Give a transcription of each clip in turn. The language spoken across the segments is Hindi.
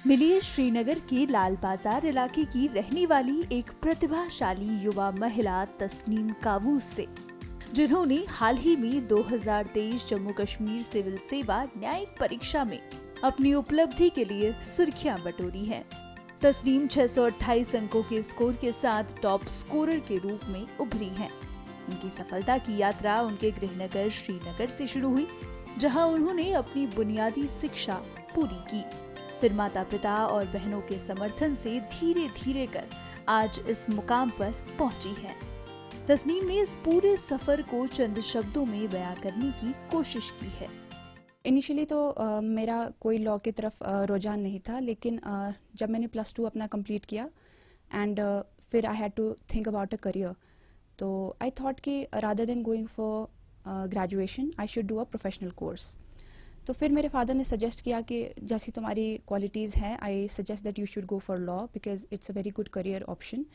मिलिए श्रीनगर के लाल बाजार इलाके की रहने वाली एक प्रतिभाशाली युवा महिला तस्नीम काबूस से, जिन्होंने हाल ही में 2023 जम्मू कश्मीर सिविल सेवा न्यायिक परीक्षा में अपनी उपलब्धि के लिए सुर्खियां बटोरी हैं। तस्नीम 628 अंकों के स्कोर के साथ टॉप स्कोरर के रूप में उभरी हैं। उनकी सफलता की यात्रा उनके गृहनगर श्रीनगर से शुरू हुई, जहां उन्होंने अपनी बुनियादी शिक्षा पूरी की। फिर माता पिता और बहनों के समर्थन से धीरे धीरे कर आज इस मुकाम पर पहुंची है। तस्नीम ने इस पूरे सफर को चंद शब्दों में बयां करने की कोशिश की है। इनिशियली तो मेरा कोई लॉ की तरफ रुझान नहीं था, लेकिन जब मैंने +2 अपना कंप्लीट किया एंड फिर I had to think about a career, तो आई थॉट कि rather than going for graduation I should do a professional course. तो फिर मेरे फादर ने सजेस्ट किया कि जैसी तुम्हारी क्वालिटीज़ हैं, I suggest that you should go for law because it's a very good career option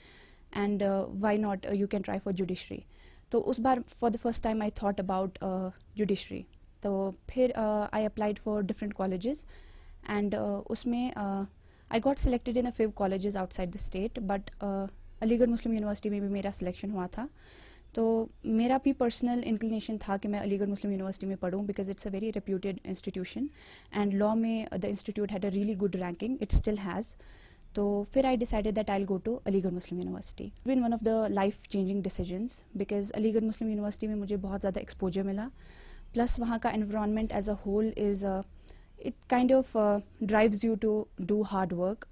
and why not you can try for judiciary. तो उस बार for the first time I thought about judiciary. तो फिर I applied for different colleges and उसमें I got selected in a few colleges outside the state, but Aligarh Muslim university में भी मेरा सिलेक्शन हुआ था। तो मेरा भी पर्सनल इंक्लिनेशन था कि मैं अलीगढ़ मुस्लिम यूनिवर्सिटी में पढ़ूं because it's a very reputed institution and law में the institute had a really good ranking, it still has. तो फिर I decided that I will go to Aligarh Muslim university. Been one of the life changing decisions because Aligarh Muslim university में मुझे बहुत ज़्यादा एक्सपोजर मिला, प्लस वहाँ का environment as a whole is it kind of drives you to do hard work.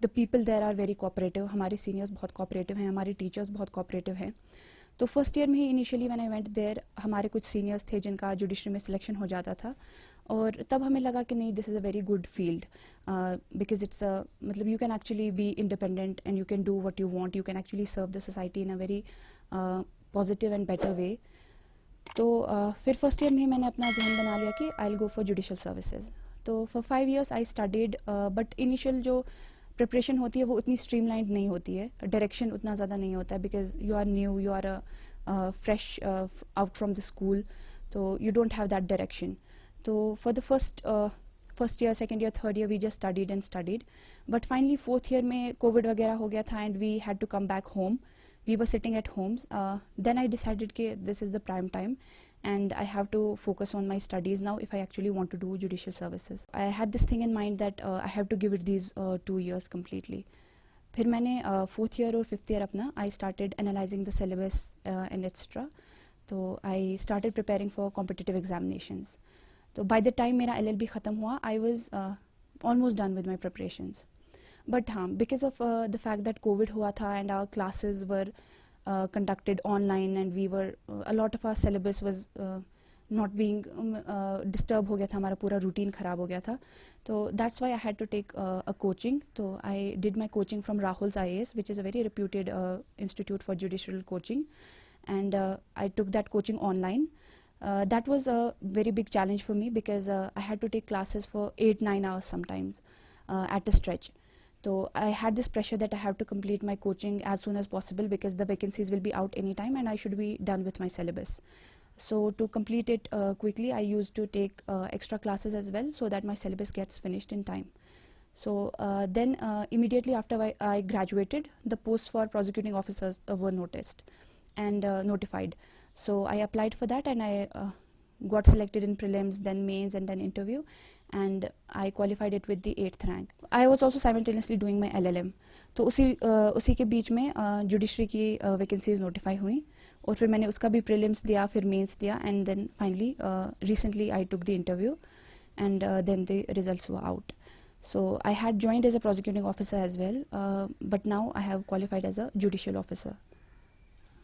The people there are very cooperative, हमारे सीनियर्स बहुत कोऑपरेटिव हैं, हमारे टीचर्स बहुत कोऑपरेटिव हैं। तो फर्स्ट ईयर में ही initially when I went there, हमारे कुछ सीनियर्स थे जिनका जुडिशरी में सिलेक्शन हो जाता था, और तब हमें लगा कि नहीं, this is a very good field because it's मतलब you can actually be independent and you can do what you want, you can actually serve the society in a very positive and better way. तो फिर फर्स्ट ईयर में ही मैंने अपना जहन बना लिया कि I will go for judicial services. तो for 5 years I studied, but initial जो प्रिपरेशन होती है वो उतनी स्ट्रीमलाइंड नहीं होती है, डायरेक्शन उतना ज़्यादा नहीं होता है because you are new, you are fresh out from the school, तो you don't have that direction. तो for the first year, second year, third year we just studied and studied, but finally fourth year में कोविड वगैरह हो गया था and we had to come back home. We were sitting at homes. Then I decided that this is the prime time and I have to focus on my studies now if I actually want to do judicial services. I had this thing in mind that I have to give it these 2 years completely. फिर मैंने 4th year और 5th year अपना I started analyzing the syllabus and etc. तो I started preparing for competitive examinations. तो by the time मेरा LLB ख़त्म हुआ, I was almost done with my preparations. But हाँ, because of the fact that COVID हुआ था and our classes were conducted online and we were a lot of our syllabus was not being disturb हो गया था, हमारा पूरा रूटीन ख़राब हो गया था। तो that's why I had to take a coaching. तो I did my coaching from Rahul's IAS, which is a very reputed institute for judicial coaching, and I took that coaching online. That was a very big challenge for me because I had to take classes for 8-9 hours sometimes at a stretch. So I had this pressure that I have to complete my coaching as soon as possible because the vacancies will be out anytime and I should be done with my syllabus. So to complete it quickly, I used to take extra classes as well so that my syllabus gets finished in time. So then immediately after I graduated, the posts for prosecuting officers were noticed and notified. So I applied for that and I got selected in prelims, then mains and then interview, and I qualified it with the 8th rank. I was also simultaneously doing my LLM. तो उसी के बीच में जुडिशरी की वैकेंसीज नोटिफाई हुई और फिर मैंने उसका भी प्रीलिम्स दिया, फिर मेंस दिया, and then finally recently I took the interview and then the results were out. So I had joined as a prosecuting officer as well, but now I have qualified as a judicial officer.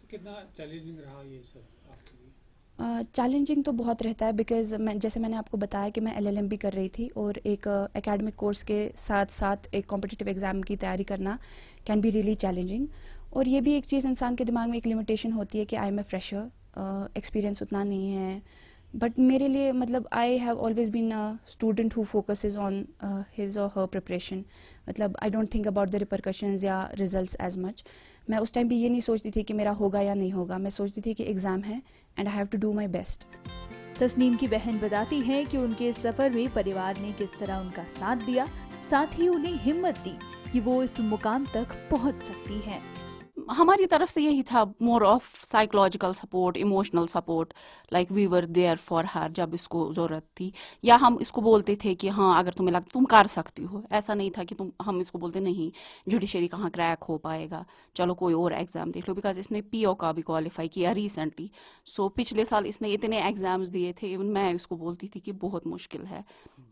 कितना चैलेंजिंग रहा ये सर आपके लिए? चैलेंजिंग तो बहुत रहता है बिकॉज जैसे मैंने आपको बताया कि मैं LLM भी कर रही थी और एक एकेडमिक कोर्स के साथ साथ एक कॉम्पिटिटिव एग्ज़ाम की तैयारी करना कैन बी रियली चैलेंजिंग. और ये भी एक चीज़ इंसान के दिमाग में एक लिमिटेशन होती है कि I am a fresher, experience उतना नहीं है. बट मेरे लिए मतलब I have always been a student who focuses on his or her preparation. मतलब I don't think about the repercussions या रिजल्ट्स एज मच. मैं उस टाइम भी ये नहीं सोचती थी कि मेरा होगा या नहीं होगा, मैं सोचती थी कि एग्ज़ाम है and I have to do my best. Tasneem की बहन बताती हैं कि उनके सफर में परिवार ने किस तरह उनका साथ दिया साथ ही उन्हें हिम्मत दी कि वो इस मुकाम तक पहुंच सकती हैं। हमारी तरफ से यही था, more of psychological support, emotional support, like we were there for her जब इसको ज़रूरत थी। या हम इसको बोलते थे कि हाँ अगर तुम्हें लगता तुम कर सकती हो, ऐसा नहीं था कि हम इसको बोलते नहीं जुडिशरी कहाँ क्रैक हो पाएगा, चलो कोई और एग्ज़ाम देख लो। बिकॉज इसने पीओ का भी क्वालिफाई किया रिसेंटली, सो पिछले साल इसने इतने एग्ज़ाम्स दिए थे, इवन मैं इसको बोलती थी कि बहुत मुश्किल है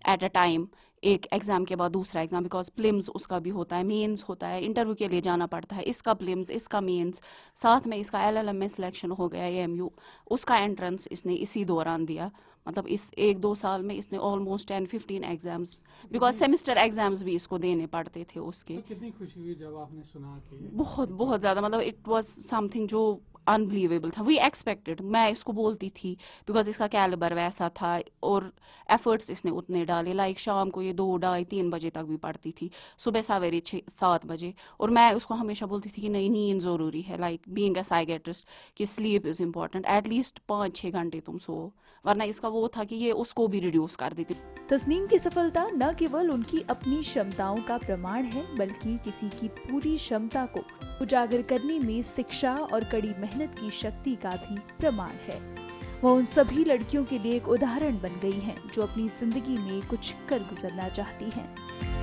एट अ टाइम, एक एग्ज़ाम के बाद दूसरा एग्ज़ाम, बिकॉज प्लिम्स उसका भी होता है, मेंस होता है, इंटरव्यू के लिए जाना पड़ता है, इसका प्लिम्स इसका मेंस, साथ में इसका एलएलएम में सिलेक्शन हो गया एएमयू, उसका एंट्रेंस इसने इसी दौरान दिया। मतलब इस 1-2 साल में इसने almost 10-15 exams, because semester exams भी इसको देने पड़ते थे उसके। तो कितनी खुशी हुई जब आपने सुना कि बहुत बहुत ज़्यादा, मतलब इट वाज समथिंग जो अनबिलीवेबल था। वी एक्सपेक्टेड, मैं इसको बोलती थी बिकॉज इसका कैलिबर वैसा था और एफर्ट्स इसने उतने डाले, लाइक शाम को ये 2-2:30-3 बजे तक भी पढ़ती थी, सुबह सवेरे 6-7 बजे। और मैं उसको हमेशा बोलती थी कि नहीं, नींद ज़रूरी है, लाइक बीइंग अ साइकेट्रिस्ट, कि स्लीप इज़ इम्पॉर्टेंट, एटलीस्ट 5-6 घंटे तुम सो, वरना इसका वो था कि ये उसको भी रिड्यूस कर देती। तस्नीम की सफलता न केवल उनकी अपनी क्षमताओं का प्रमाण है, बल्कि किसी की पूरी क्षमता को उजागर करने में शिक्षा और कड़ी मेहनत की शक्ति का भी प्रमाण है। वो उन सभी लड़कियों के लिए एक उदाहरण बन गई हैं जो अपनी जिंदगी में कुछ कर गुजरना चाहती हैं।